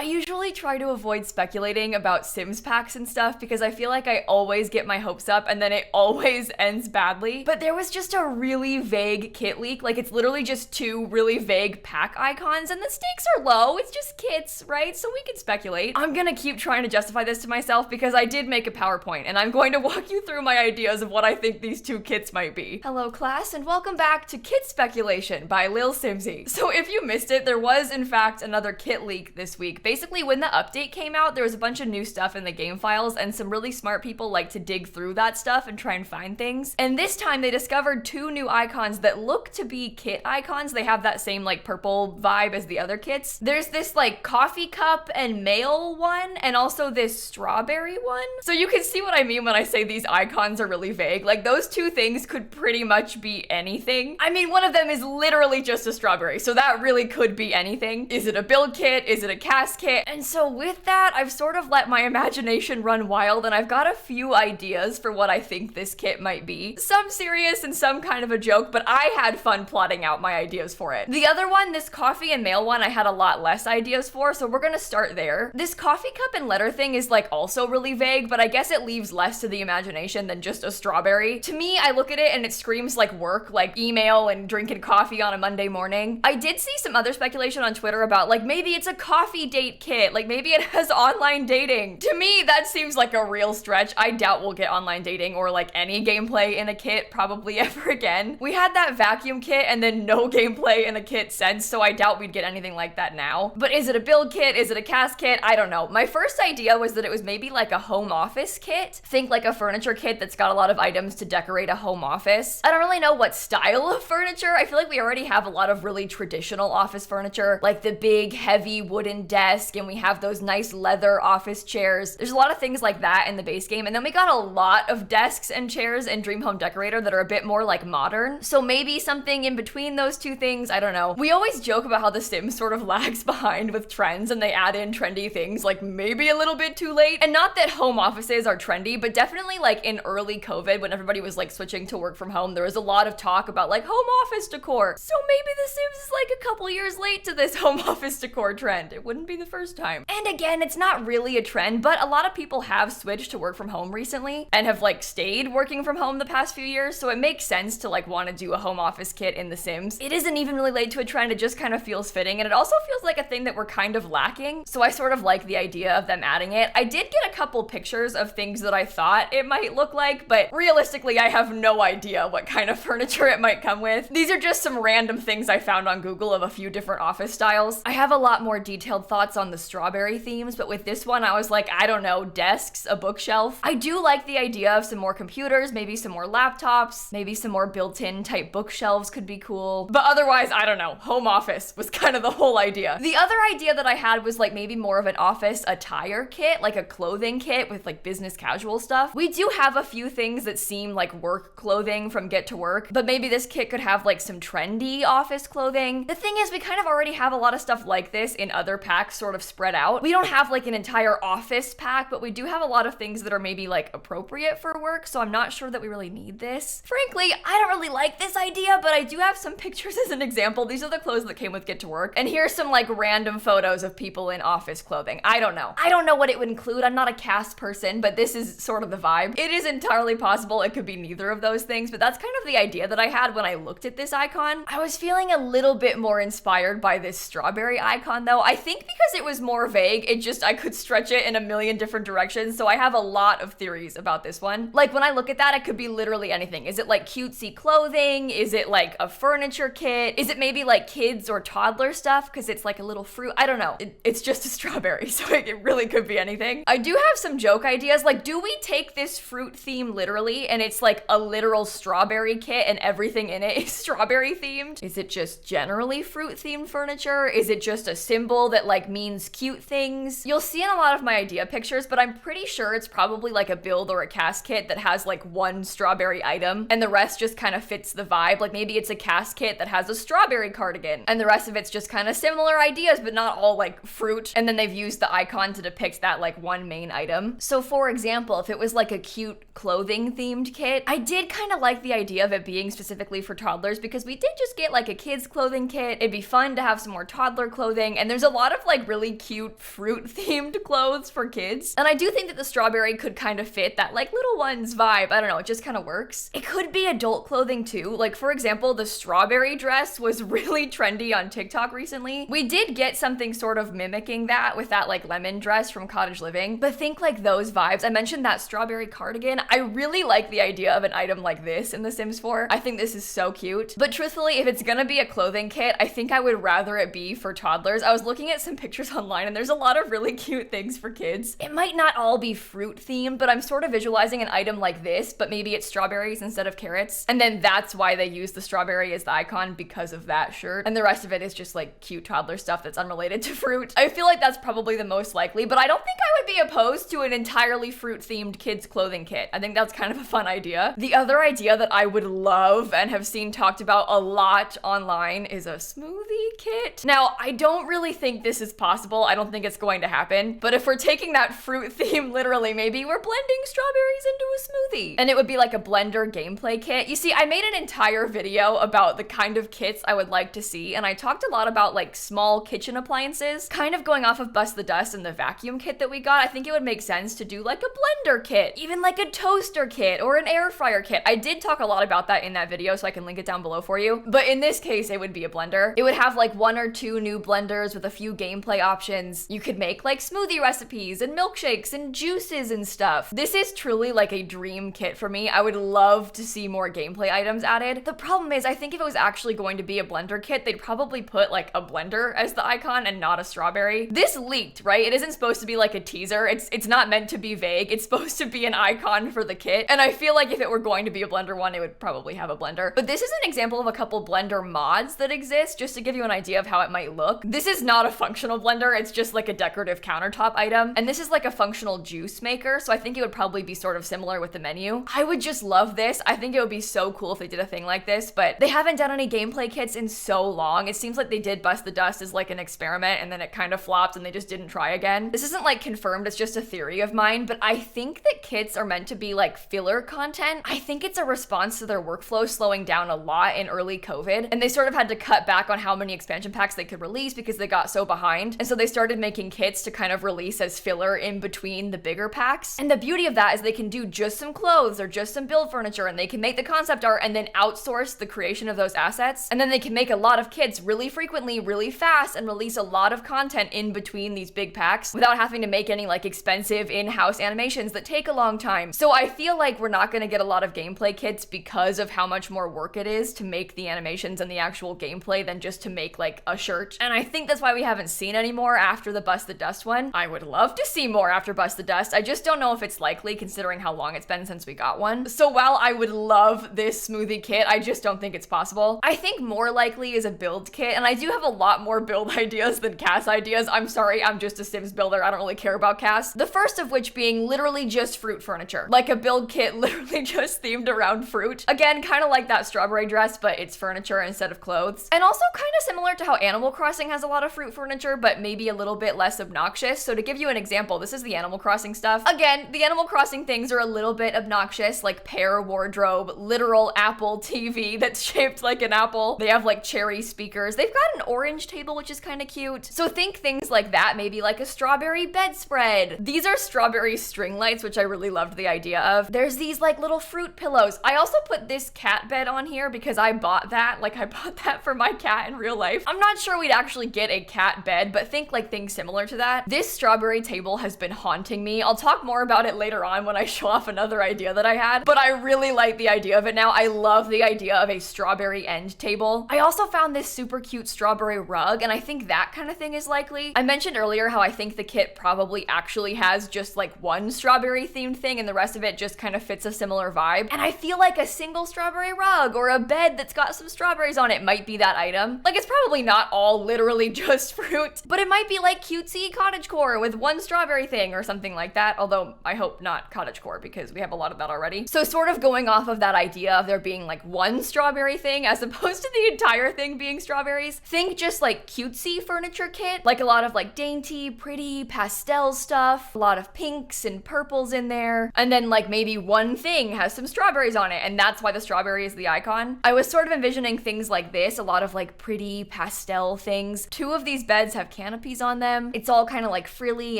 I usually try to avoid speculating about Sims packs and stuff because I feel like I always get my hopes up and then it always ends badly. But there was just a really vague kit leak. Like, it's literally just two really vague pack icons and the stakes are low. It's just kits, right? So we can speculate. I'm gonna keep trying to justify this to myself because I did make a PowerPoint and I'm going to walk you through my ideas of what I think these two kits might be. Hello class and welcome back to Kit Speculation by lilsimsie. So if you missed it, there was in fact another kit leak this week. Basically, when the update came out, there was a bunch of new stuff in the game files and some really smart people like to dig through that stuff and try and find things. And this time they discovered two new icons that look to be kit icons. They have that same like purple vibe as the other kits. There's this like coffee cup and mail one and also this strawberry one. So you can see what I mean when I say these icons are really vague. Like, those two things could pretty much be anything. I mean, one of them is literally just a strawberry, so that really could be anything. Is it a build kit? Is it a cast kit? And so with that, I've sort of let my imagination run wild and I've got a few ideas for what I think this kit might be. Some serious and some kind of a joke, but I had fun plotting out my ideas for it. The other one, this coffee and mail one, I had a lot less ideas for, so we're gonna start there. This coffee cup and letter thing is like also really vague, but I guess it leaves less to the imagination than just a strawberry. To me, I look at it and it screams like work, like email and drinking coffee on a Monday morning. I did see some other speculation on Twitter about like maybe it's a coffee date kit, like maybe it has online dating. To me, that seems like a real stretch. I doubt we'll get online dating or like any gameplay in a kit probably ever again. We had that vacuum kit and then no gameplay in a kit since, so I doubt we'd get anything like that now. But is it a build kit? Is it a cast kit? I don't know. My first idea was that it was maybe like a home office kit. Think like a furniture kit that's got a lot of items to decorate a home office. I don't really know what style of furniture. I feel like we already have a lot of really traditional office furniture, like the big heavy wooden desk, and we have those nice leather office chairs. There's a lot of things like that in the base game, and then we got a lot of desks and chairs in Dream Home Decorator that are a bit more like modern. So maybe something in between those two things, I don't know. We always joke about how The Sims sort of lags behind with trends and they add in trendy things like maybe a little bit too late. And not that home offices are trendy, but definitely like in early COVID when everybody was like switching to work from home, there was a lot of talk about like home office decor. So maybe The Sims is like a couple years late to this home office decor trend. It wouldn't be the first time. And again, it's not really a trend, but a lot of people have switched to work from home recently and have like stayed working from home the past few years. So it makes sense to like want to do a home office kit in The Sims. It isn't even really late to a trend. It just kind of feels fitting. And it also feels like a thing that we're kind of lacking. So I sort of like the idea of them adding it. I did get a couple pictures of things that I thought it might look like, but realistically, I have no idea what kind of furniture it might come with. These are just some random things I found on Google of a few different office styles. I have a lot more detailed thoughts on the strawberry themes, but with this one, I was like, I don't know, desks, a bookshelf. I do like the idea of some more computers, maybe some more laptops, maybe some more built-in type bookshelves could be cool. But otherwise, I don't know, home office was kind of the whole idea. The other idea that I had was like maybe more of an office attire kit, like a clothing kit with like business casual stuff. We do have a few things that seem like work clothing from Get to Work, but maybe this kit could have like some trendy office clothing. The thing is, we kind of already have a lot of stuff like this in other packs sort of spread out. We don't have like an entire office pack, but we do have a lot of things that are maybe like appropriate for work, so I'm not sure that we really need this. Frankly, I don't really like this idea, but I do have some pictures as an example. These are the clothes that came with Get to Work, and here's some like random photos of people in office clothing. I don't know. I don't know what it would include. I'm not a cast person, but this is sort of the vibe. It is entirely possible it could be neither of those things, but that's kind of the idea that I had when I looked at this icon. I was feeling a little bit more inspired by this strawberry icon though. I think because it was more vague, I could stretch it in a million different directions, so I have a lot of theories about this one. Like when I look at that, it could be literally anything. Is it like cutesy clothing? Is it like a furniture kit? Is it maybe like kids or toddler stuff because it's like a little fruit? I don't know. It's just a strawberry, so it really could be anything. I do have some joke ideas. Like, do we take this fruit theme literally and it's like a literal strawberry kit and everything in it is strawberry themed? Is it just generally fruit themed furniture? Is it just a symbol that like means cute things? You'll see in a lot of my idea pictures, but I'm pretty sure it's probably like a build or a cast kit that has like one strawberry item and the rest just kind of fits the vibe. Like maybe it's a cast kit that has a strawberry cardigan and the rest of it's just kind of similar ideas, but not all like fruit. And then they've used the icon to depict that like one main item. So for example, if it was like a cute clothing themed kit, I did kind of like the idea of it being specifically for toddlers because we did just get like a kids clothing kit. It'd be fun to have some more toddler clothing. And there's a lot of like really cute fruit themed clothes for kids. And I do think that the strawberry could kind of fit that like little ones vibe. I don't know, it just kind of works. It could be adult clothing too. Like for example, the strawberry dress was really trendy on TikTok recently. We did get something sort of mimicking that with that like lemon dress from Cottage Living, but think like those vibes. I mentioned that strawberry cardigan. I really like the idea of an item like this in The Sims 4. I think this is so cute. But truthfully, if it's gonna be a clothing kit, I think I would rather it be for toddlers. I was looking at some pictures online and there's a lot of really cute things for kids. It might not all be fruit themed, but I'm sort of visualizing an item like this, but maybe it's strawberries instead of carrots. And then that's why they use the strawberry as the icon, because of that shirt. And the rest of it is just like cute toddler stuff that's unrelated to fruit. I feel like that's probably the most likely, but I don't think I would be opposed to an entirely fruit themed kids clothing kit. I think that's kind of a fun idea. The other idea that I would love and have seen talked about a lot online is a smoothie kit. Now, I don't really think this is possible. I don't think it's going to happen, but if we're taking that fruit theme literally, maybe we're blending strawberries into a smoothie. And it would be like a blender gameplay kit. You see, I made an entire video about the kind of kits I would like to see, and I talked a lot about like small kitchen appliances, kind of going off of Bust the Dust and the vacuum kit that we got. I think it would make sense to do like a blender kit, even like a toaster kit or an air fryer kit. I did talk a lot about that in that video, so I can link it down below for you. But in this case, it would be a blender. It would have like 1 or 2 new blenders with a few gameplay options. You could make like smoothie recipes and milkshakes and juices and stuff. This is truly like a dream kit for me. I would love to see more gameplay items added. The problem is, I think if it was actually going to be a blender kit, they'd probably put like a blender as the icon and not a strawberry. This leaked, right? It isn't supposed to be like a teaser. It's not meant to be vague. It's supposed to be an icon for the kit. And I feel like if it were going to be a blender one, it would probably have a blender. But this is an example of a couple blender mods that exist, just to give you an idea of how it might look. This is not a functional blender. It's just like a decorative countertop item. And this is like a functional juice maker. So I think it would probably be sort of similar with the menu. I would just love this. I think it would be so cool if they did a thing like this, but they haven't done any gameplay kits in so long. It seems like they did Bust the Dust as like an experiment and then it kind of flopped and they just didn't try again. This isn't like confirmed, it's just a theory of mine, but I think that kits are meant to be like filler content. I think it's a response to their workflow slowing down a lot in early COVID, and they sort of had to cut back on how many expansion packs they could release because they got so behind. And so they started making kits to kind of release as filler in between the bigger packs. And the beauty of that is they can do just some clothes or just some build furniture, and they can make the concept art and then outsource the creation of those assets. And then they can make a lot of kits really frequently, really fast, and release a lot of content in between these big packs without having to make any like expensive in-house animations that take a long time. So I feel like we're not going to get a lot of gameplay kits because of how much more work it is to make the animations and the actual gameplay than just to make like a shirt. And I think that's why we haven't seen any more after the Bust the Dust one. I would love to see more after Bust the Dust. I just don't know if it's likely considering how long it's been since we got one. So while I would love this smoothie kit, I just don't think it's possible. I think more likely is a build kit, and I do have a lot more build ideas than cast ideas. I'm sorry, I'm just a Sims builder. I don't really care about casts. The first of which being literally just fruit furniture. Like a build kit literally just themed around fruit. Again, kind of like that strawberry dress, but it's furniture instead of clothes. And also kind of similar to how Animal Crossing has a lot of fruit furniture, but maybe a little bit less obnoxious. So to give you an example, this is the Animal Crossing stuff. Again, the Animal Crossing things are a little bit obnoxious, like pear wardrobe, literal Apple TV that's shaped like an apple. They have like cherry speakers. They've got an orange table, which is kind of cute. So think things like that, maybe like a strawberry bedspread. These are strawberry string lights, which I really loved the idea of. There's these like little fruit pillows. I also put this cat bed on here because I bought that. Like I bought that for my cat in real life. I'm not sure we'd actually get a cat bed, but think like things similar to that. This strawberry table has been haunting me. I'll talk more about it later on when I show off another idea that I had, but I really like the idea of it now. I love the idea of a strawberry end table. I also found this super cute strawberry rug, and I think that kind of thing is likely. I mentioned earlier how I think the kit probably actually has just like one strawberry themed thing and the rest of it just kind of fits a similar vibe. And I feel like a single strawberry rug or a bed that's got some strawberries on it might be that item. Like it's probably not all literally just fruit, but it might be like cutesy cottagecore with one strawberry thing or something like that. Although I hope not cottagecore because we have a lot of that already. So sort of going off of that idea of there being like one strawberry thing as opposed to the entire thing being strawberries, think just like cutesy furniture kit, like a lot of like dainty, pretty pastel stuff, a lot of pinks and purples in there, and then like maybe one thing has some strawberries on it and that's why the strawberry is the icon. I was sort of envisioning things like this, a lot of like pretty pastel things. 2 of these beds have canopies on them. It's all kind of like frilly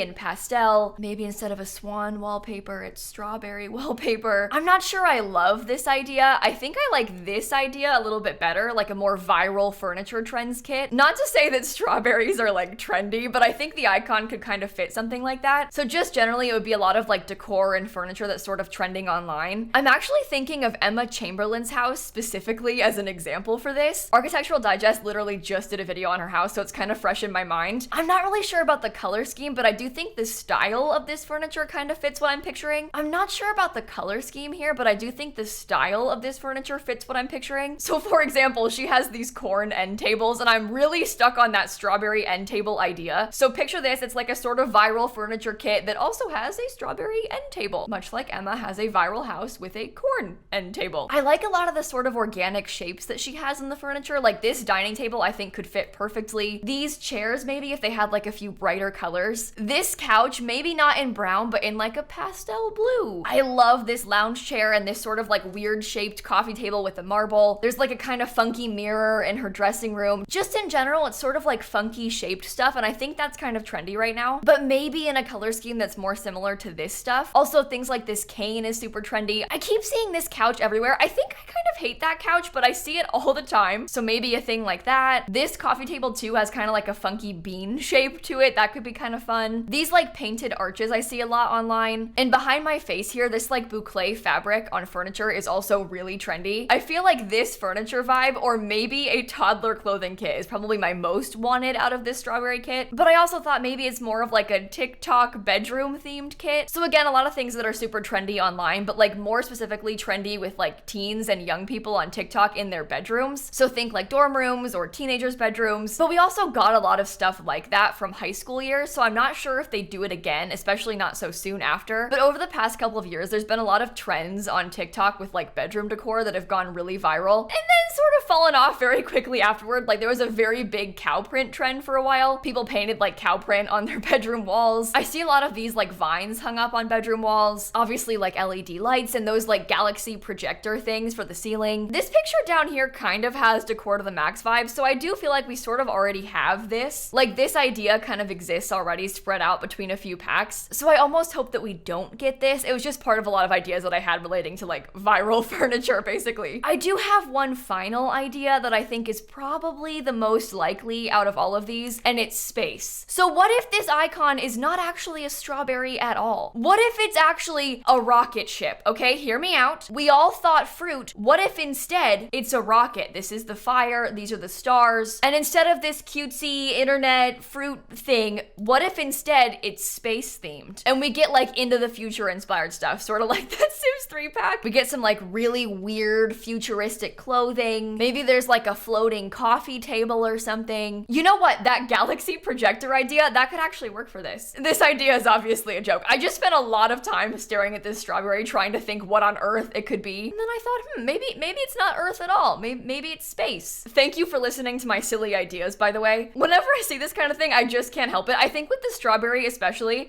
and pastel. Maybe instead of a swan wallpaper, it's strawberry wallpaper. I'm not sure I love this idea. I think I like this idea a little bit better, like a more viral furniture trends kit. Not to say that strawberries are like trendy, but I think the icon could kind of fit something like that. So just generally, it would be a lot of like decor and furniture that's sort of trending online. I'm actually thinking of Emma Chamberlain's house specifically as an example for this. Architectural Digest literally just did a video on her house, so it's kind of fresh in my mind. I'm not really sure about the color scheme, but I do think the style of this furniture kind of fits what I'm picturing. I'm not sure about the color scheme here, but I do think the style of this furniture fits what I'm picturing. So for example, she has these corn end tables, and I'm really stuck on that strawberry end table idea. So picture this, it's like a sort of viral furniture kit that also has a strawberry end table, much like Emma has a viral house with a corn end table. I like a lot of the sort of organic shapes that she has in the furniture. Like this dining table I think could fit perfectly. These chairs maybe if they had like a few brighter colors. This couch maybe not in brown but in like a pastel blue. I love this lounge chair and this sort of like weird shaped coffee table with a marble. There's like a kind of funky mirror in her dressing room. Just in general, it's sort of like funky shaped stuff, and I think that's kind of trendy right now, but maybe in a color scheme that's more similar to this stuff. Also, things like this cane is super trendy. I keep seeing this couch everywhere. I think I kind of hate that couch, but I see it all the time. So maybe a thing like that. This coffee table too has kind of like a funky bean shape to it. That could be kind of fun. These like painted arches I see a lot online. And behind my face here, this like boucle fabric on furniture is also really trendy. I feel like this furniture vibe, or maybe a toddler clothing kit, is probably my most wanted out of this strawberry kit. But I also thought maybe it's more of like a TikTok bedroom themed kit. So again, a lot of things that are super trendy online, but like more specifically trendy with like teens and young people on TikTok in their bedrooms. So think like dorm rooms or teenagers' bedrooms. But we also got a lot of stuff like that from high school years, so I'm not sure if they do it again, especially not so soon after. But over the past couple of years, there's been a lot of trends on TikTok with like bedroom decor that have gone really viral and then sort of fallen off very quickly afterward. Like there was a very big cow print trend for a while. People painted like cow print on their bedroom walls. I see a lot of these like vines hung up on bedroom walls. Obviously like LED lights and those like galaxy projector things for the ceiling. This picture down here kind of has decor to the max vibe, so I do feel like we sort of already have this. Like this idea kind of exists already spread out between a few packs. So I almost hope that we don't get this. It was just part of a lot of ideas that I had relating to like viral furniture basically. I do have one final idea that I think is probably the most likely out of all of these, and it's space. So what if this icon is not actually a strawberry at all? What if it's actually a rocket ship? Okay, hear me out. We all thought fruit. What if instead it's a rocket? This is the fire, these are the stars, and instead of this cutesy internet fruit thing, what if instead it's space themed? And we get like into the future inspired stuff, sort of like that Sims 3 pack. We get some like really weird futuristic clothing. Maybe there's like a floating coffee table or something. You know what? That galaxy projector idea, that could actually work for this. This idea is obviously a joke. I just spent a lot of time staring at this strawberry trying to think what on earth it could be. And then I thought, maybe it's not Earth at all. Maybe it's space. Thank you for listening to my silly ideas, by the way. Whenever I see this kind of thing, I just can't help it. I think with the strawberry especially,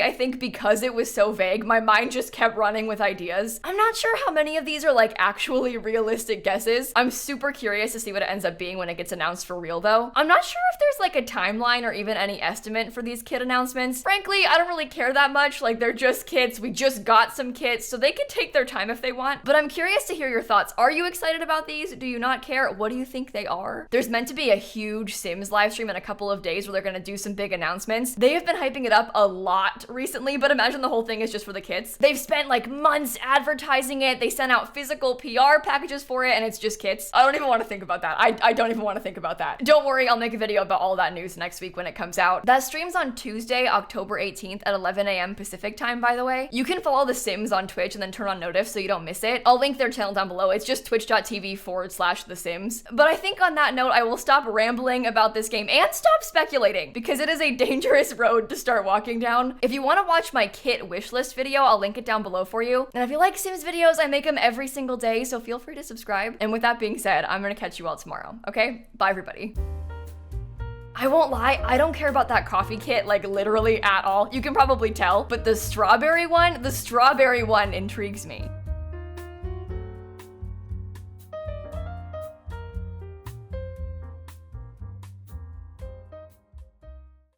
I think because it was so vague, my mind just kept running with ideas. I'm not sure how many of these are like actually realistic guesses. I'm super curious to see what it ends up being when it gets announced for real though. I'm not sure if there's like a timeline or even any estimate for these kit announcements. Frankly, I don't really care that much. Like they're just kits. We just got some kits, so they can take their time if they want. But I'm curious to hear your thoughts. Are you excited about these? Do you not care? What do you think they are? There's meant to be a huge Sims live stream in a couple of days where they're gonna do some big announcements. They have been hyping it up a lot recently, but imagine the whole thing is just for the kits. They've spent like months advertising it. They sent out physical PR packages for it, and it's just kits. I don't even want to think about that. I don't even want to think about that. Don't worry, I'll make a video about all that news next week when it comes out. That stream's on Tuesday, October 18th at 11 a.m. Pacific time, by the way. You can follow The Sims on Twitch and then turn on notifs so you don't miss it. I'll link their channel down below. It's just twitch.tv/The Sims. But I think on that note, I will stop rambling about this game and stop speculating because it is a dangerous road to start walking down. If you want to watch my kit wishlist video, I'll link it down below for you. And if you like Sims videos, I make them every single day, so feel free to subscribe. And with that being said, I'm gonna catch you all tomorrow, okay? Bye, everybody. I won't lie, I don't care about that coffee kit, like literally at all. You can probably tell, but the strawberry one intrigues me.